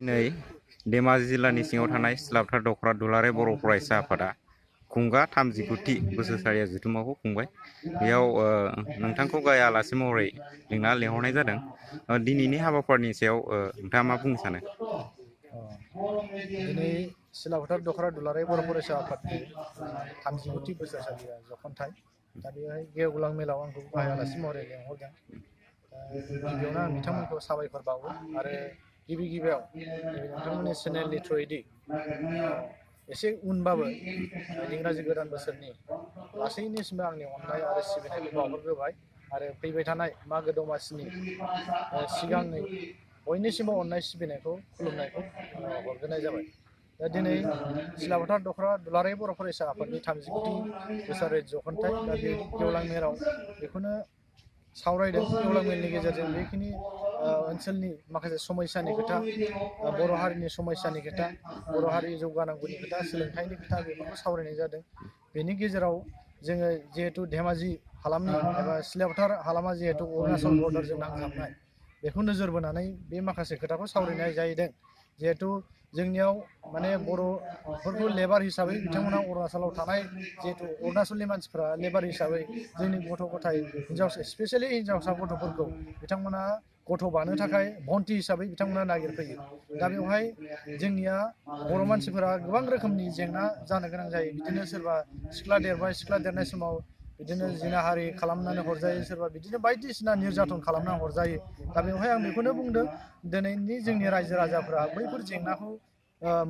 नै धेमाजि जिल्लानि सिङाव थानाय सिलापथार दख'रा दुलाराय बर' फरायसा आफादा खुंगा 39थि बोसोरसालिया जथुम्माखौ खुंबाय। बेयाव नोंथांखौ गाहाय आलासि महरै जोंना लेंहरनाय जादों। दिनैनि हाबाफारिनि सायाव नोंथाङा मा बुंनो सानो? दिनै सिलापथार दख'रा दुलाराय बर' फरायसा आफादनि 39थि बोसोरसालिया जखनथाइ। दा बेवहाय गेवलां मेलाव आंखौ गाहाय आलासि महरै लेंहरदों। गिबियावनो आं बिथांमोनखौ साबायखर बावो आरो गिबियाव नोंथांमोननि चेनेलनि थ्रुयैदि एसे उनबाबो इंराजि गोदान बोसोरनि गासैनिसिमबो आंनि अननाय आरो सिबिनायखौ बावहरग्रोबाय आरो फैबाय थानाय मागो दमासिनि सिगाङै बयनिसिमबो अननाय सिबिनायखौ खुलुमनायखौ हरग्रोनाय जाबाय। दा दिनै सिलापथार दख'रा दुलाराय बर' फरायसा आफादनि 39थि बोसोरारि जखनथाइ। दा बे गेवलां मेलाव बेखौनो सावरायदों। गेवलां मेलनि गेजेरजों बेखिनि ओनसोलनि माखासे समयसानि खोथा, बर' हारिनि समयसानि खोथा, बर' हारि जौगानांगौनि खोथा, सोलोंथाइनि खोथा बेफोरखौ सावरायनाय जादों। बेनि गेजेराव जोङो जिहेथु धेमाजि हालामनि एबा सिलापथार हालामा जिहेतु अरुणाचल बर्डारजों नांजाबनाय, बेखौ नोजोर बोनानै बे माखासे खोथाखौ सावरायनाय जाहैदों। जिहेतु जोंनियाव माने बर'फोरखौ लेबार हिसाबै बिथांमोना अरुणाचलाव थानाय जिहेतु अरुणाचलनि मानसिफ्रा लेबार हिसाबै जोंनि गथ' गथाय हिनजावसा स्पेसियेलि हिनजावसा गथ'फोरखौ बिथांमोना गथ' बानो थाखाय भन्टि हिसाबै बिथांमोना नागिरफैयो। दा बेवहाय जोंनिया बर' मानसिफोरा गोबां रोखोमनि जेंना जानो गोनां जायो। बिदिनो सोरबा सिख्ला देरबाय, सिख्ला देरनाय समाव बिदिनो जिनाहारि खालामनानै हरजायो, सोरबा बिदिनो बायदिसिना निर्यातन खालामना हरजायो। दा बेवहाय आं बेखौनो बुंदों, दिनैनि जोंनि रायजो राजाफ्रा बैफोर जेंनाखौ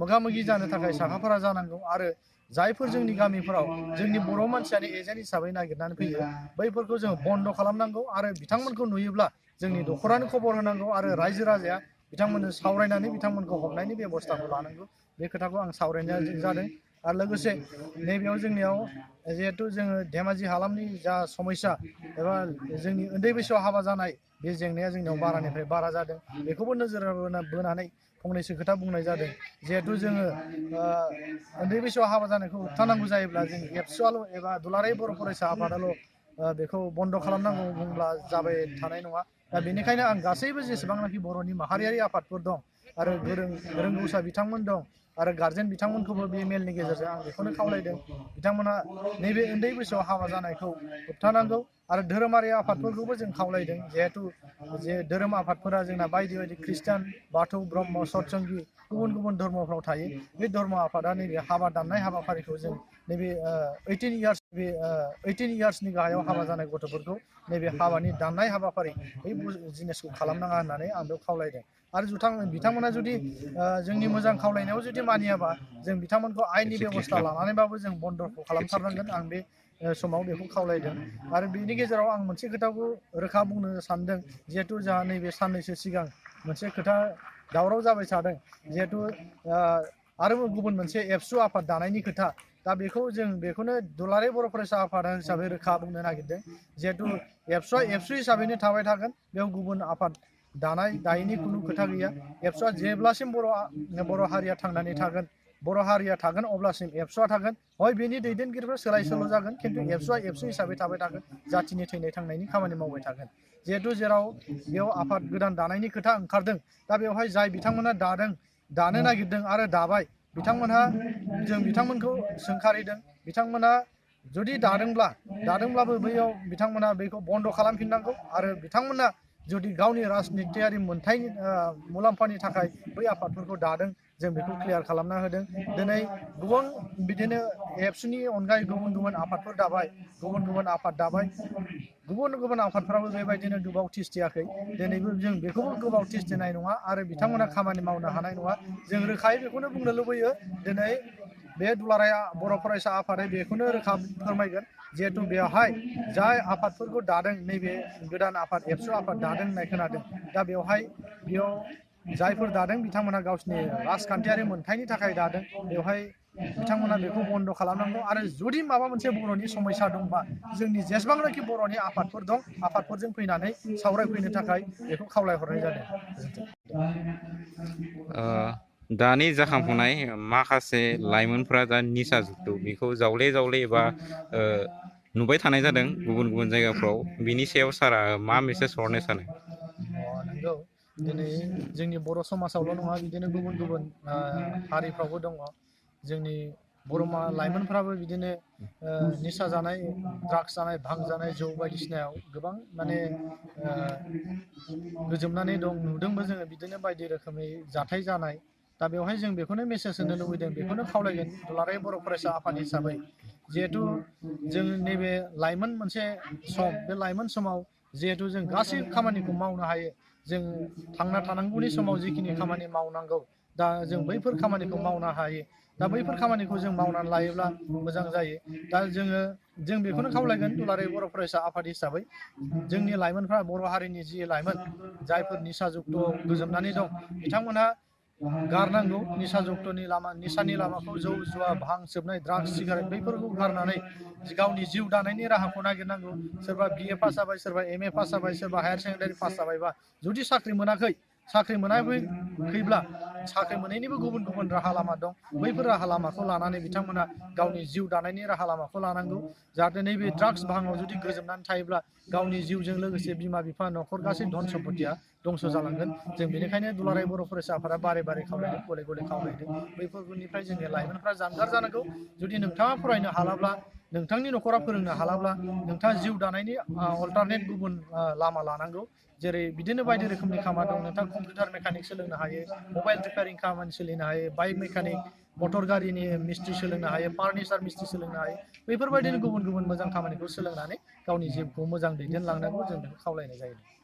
मोगा मोगि जानो थाखाय साखाफारा जानांगौ आरो जायफोर जोंनि गामिफोराव जोंनि बर' मानसियानो एजेन्ट हिसाबै नागिरनानै फैयो, बैफोरखौ जोङो बन्द' खालामनांगौ आरो बिथांमोनखौ नुयोब्ला जोंनि दख'रानो खबर होनांगौ आरो रायजो राजाया बिथांमोननो सावरायनानै बिथांमोनखौ हमनायनि बेब'स्थाखौ लानांगौ। बे खोथाखौ आं सावरायनाय जादों। आरो लोगोसे नैबेयाव जोंनियाव जिहेथु जोङो धेमाजि हालामनि जा समयसा एबा जोंनि उन्दै बैसोआव हाबा जानाय, बे जेंनाया जोंनियाव बारानिफ्राय बारा जादों। बेखौबो नोजोर बोनानै फंनैसो खोथा बुंनाय जादों। जिहेथु जोङो उन्दै बैसोआव हाबा जानायखौ होबथानांगौ जायोब्ला जों एबसुआल' एबा दुलाराय बर' फरायसा आफादाल' बेखौ बन्द' खालामनांगौ बुंब्ला जाबाय थानाय नङा। दा बेनिखायनो आं गासैबो जेसेबांनाखि बर'नि माहारियारि आफादफोर दं आरो रोंगौसा बिथांमोन दं आरो गारजेन बिथांमोनखौबो बे मेलनि गेजेरजों आं बेखौनो खावलायदों, बिथांमोना नैबे उन्दै बैसोआव हाबा जानायखौ होबथानांगौ आरो धोरोमारि आफादफोरखौबो जों खावलायदों। जिहेथु जे धोरोम आफादफोरा जोंना बायदि बायदि खृष्टान, बाथौ, ब्रह्म, सतसंगि गुबुन गुबुन धर्मफ्राव थायो। बे धर्म आफादा नैबे हाबा दाननाय हाबाफारिखौ जों नैबे 18 इयार्सनि गाहायाव हाबा जानाय गथ'फोरखौ नैबे हाबानि दाननाय हाबाफारि बै जिनिसखौ खालामनाङा होननानै आं बेयाव खावलायदों। आरो बिथांमोना जुदि जोंनि मोजां खावलायनायाव जुदि मानियाबा जों बिथांमोनखौ आयेननि बेब'स्था लानानैबाबो जों बन्द'खौ खालामथारनांगोन। आं बे समाव बेखौ खावलायदों। आरो बेनि गेजेराव आं मोनसे खोथाखौ रोखा बुंनो सानदों। जिहेथु जोंहा नैबे साननैसो सिगां मोनसे खोथा दावराव जाबाय थादों। जिहेथु आरोबाव गुबुन मोनसे एबसु आफाद दानायनि खोथा। दा बेखौनो दुलाराय बर' फरायसा आफाद हिसाबै रोखा बुंनो नागिरदों। जिहेथु एबसुआ एबसु हिसाबैनो थाबाय थागोन, बेयाव गुबुन आफाद दायैनि खुनु खोथा गैया। एबसुआ जेब्लासिम बर' हारिया थांनानै थागोन, बर' हारिया थागोन, अब्लासिम एबसुआ थागोन। हय बेनि दैदेनगिरिफ्रा सोलाय सोल' जागोन, खिन्थु एबसुआ एबसु हिसाबै थाबाय थागोन, जाथिनि थैनाय थांनायनि खामानि मावबाय थागोन। जिहेथु जेराव बेयाव आफाद गोदान दानायनि खोथा ओंखारदों, दा बेवहाय जाय बिथांमोना दानो नागिरदों आरो दाबाय, जों बिथांमोनखौ सोंखारिदों। बिथांमोना जुदि दादोंब्लाबो बैयाव बिथांमोना बेखौ बन्द' खालामफिननांगौ आरो बिथांमोना जुदि गावनि राजनितियारि मोनथायनि मुलाम्फानि थाखाय बै आफादफोरखौ दादों, जों बेखौ क्लियार खालामना होदों। दिनै गोबां बिदिनो एबसुनि अनगायै गुबुन गुबुन आफादफोर दाबाय, गुबुन गुबुन आफादफ्राबो बेबायदिनो गोबाव थिसथियाखै। दिनैबो जों बेखौबो गोबाव थिसथिनाय नङा आरो बिथांमोना खामानि मावनो हानाय नङा। जों रोखायै बेखौनो बुंनो लुबैयो, दिनै बे दुलाराय बर' फरायसा आफादा बेखौनो रोखा फोरमायगोन। जिहेथु बेवहाय जाय आफादफोरखौ दादों, नैबे गोदान आफाद एबसु आफाद दादों होननाय खोनादों। दा बेयाव जायफोर दादों बिथांमोना गावसिनि राजखान्थियारि मोनथायनि थाखाय दादों। बेवहाय बिथांमोना बेखौ बन्द' खालामनांगौ आरो जुदि माबा मोनसे बर'नि समयसा दंबा जोंनि जेसेबांनाखि बर'नि आफादफोर दं, आफादफोरजों फैनानै सावरायफैनो थाखाय बेखौ खावलायहरनाय जादों। दानि जाखांफुनाय माखासे लाइमोनफ्रा दा निसा जुक्तु बेखौ जावले एबा नुबाय थानाय जादों गुबुन गुबुन जायगाफ्राव। बिनि सायाव सारा मा मेसेज हरनो सानो? नंगौ, दिनै जोंनि बर' समाजावल' नङा बिदिनो गुबुन गुबुन हारिफ्रावबो दङ जोंनि बर' लाइमोनफ्राबो बिदिनो निसा जानाय ड्राग्स जानाय भां जानाय जौ बायदिसिनायाव गोबां माने गोजोमनानै दं नुदोंबो जोङो बिदिनो बायदि रोखोमै जाथाय जानाय दा बेवहाय जों बेखौनो मेसेज होनो लुबैदों बेखौनो खावलायगोन दुलाराय बर' फरायसा आफाद हिसाबै जिहेथु जों नैबे लाइमोन मोनसे सम बे लाइमोन समाव जिहेथु जों गासै खामानिखौ मावनो हायो जों थांना थानांगौनि समाव जिखिनि खामानि मावनांगौ दा जों बैफोर खामानिखौ मावनो हायो दा बैफोर खामानिखौ जों मावनानै लायोब्ला मोजां जायो दा जों बेखौनो खावलायगोन दुलाराय बर' फरायसा आफाद हिसाबै जोंनि लाइमोनफ्रा बर' हारिनि जि लाइमोन जायफोर निसा जुक्त गोजोमनानै दं बिथांमोनहा गारनांगौ निसा जुक्तनि लामा निसानि लामाखौ जौ जुवा भां सोबनाय ड्राग्स सिगारेट बैफोरखौ गारनानै गावनि जिउ दानायनि राहाखौ नागिरनांगौ सोरबा BA पास जाबाय सोरबा MA पास जाबाय सोरबा हायार सेकेन्डारि पास जाबायबा जुदि साख्रि मोनाखै साख्रि मोनाखैब्ला साख्रि मोनैनिबो गुबुन गुबुन राहा लामा दं बैफोर राहा लामाखौ लानानै बिथांमोना गावनि जिउ दानायनि राहा लामाखौ लानांगौ जाहाथे नैबे ड्राग्स भाङाव जुदि गोजोमनानै थायोब्ला गावनि जिउजों लोगोसे बिमा बिफा न'खर गासै धन सम्पतिया दंस' जालांगोन जों बेनिखायनो दुलाराय बर' फरायसा आफादा बारे बारे खावलायदों गले गले खावलायदों बैफोरनिफ्राय जोंनि लाइमोनफ्रा जानगार जानांगौ जुदि नोंथाङा फरायनो हालाब्ला नोंथांनि न'खरा फोरोंनो हालाब्ला नोंथाङा जिउ दानायनि अल्टारनेट गुबुन लामा लानांगौ जेरै बिदिनो बायदि रोखोमनि खामानि दं नोंथां कम्पिउटार मेकानिक सोलोंनो हायो मबाइल रिपेयारिं खामानि सोलोंनो हायो बाइक मेकानिक मटर गारिनि मिस्ट्रि सोलोंनो हायो फार्निचार मिस्ट्रि सोलोंनो हायो बैफोरबायदिनो गुबुन गुबुन मोजां खामानिखौ सोलोंनानै गावनि जिउखौ मोजां दैदेनलांनांगौ जों बेखौ खावलायनाय जायो।